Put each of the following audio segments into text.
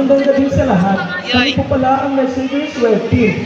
Magandang gabi sa lahat. Kami po pala ang Messenger Swerte.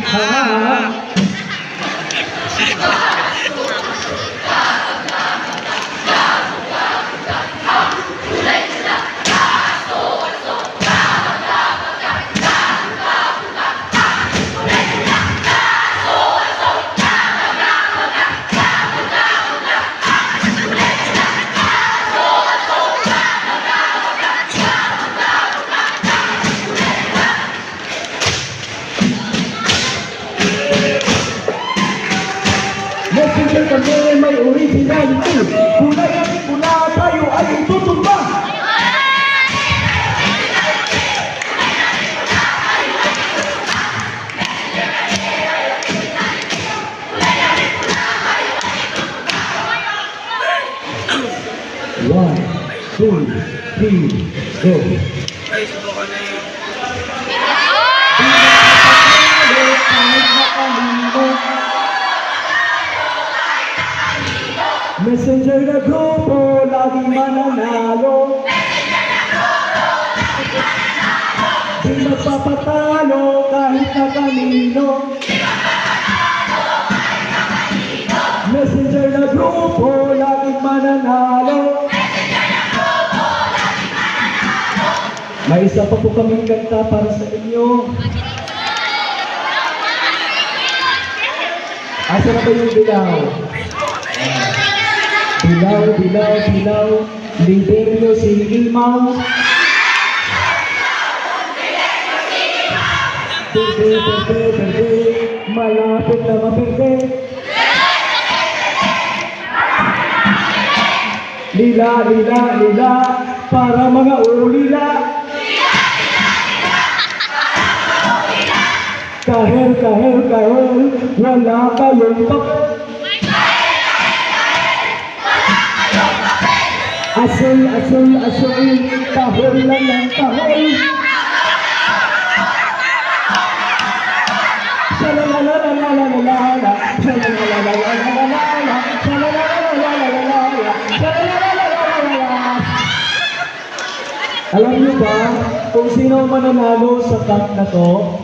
Messenger kami may originality. Kulay at pula tayo ay tutumba. One, two, three, go. Ay, subukan na yun. Messenger na grupo, lagi mananalo. Di magpapatalo kahit na kanino. Messenger na grupo, lagi mananalo. May isa pa po kaming kanta para sa inyo. Asa na ba yung bilaw? Bilaw, bilaw, bilaw, lider nyo si Limaw. Berde, berde, berde, malapit na maberde. Lila, lila, lila, para mga ulila. Kahel, kahel, kahel, wala kayong papel. Asul, asul, asul, tahol lang ng tahol. Shalalalalalala, shalalalalalala, shalalalalalala, shalalalalalala. Alam niyo ba kung sino mananalo sa cup na to?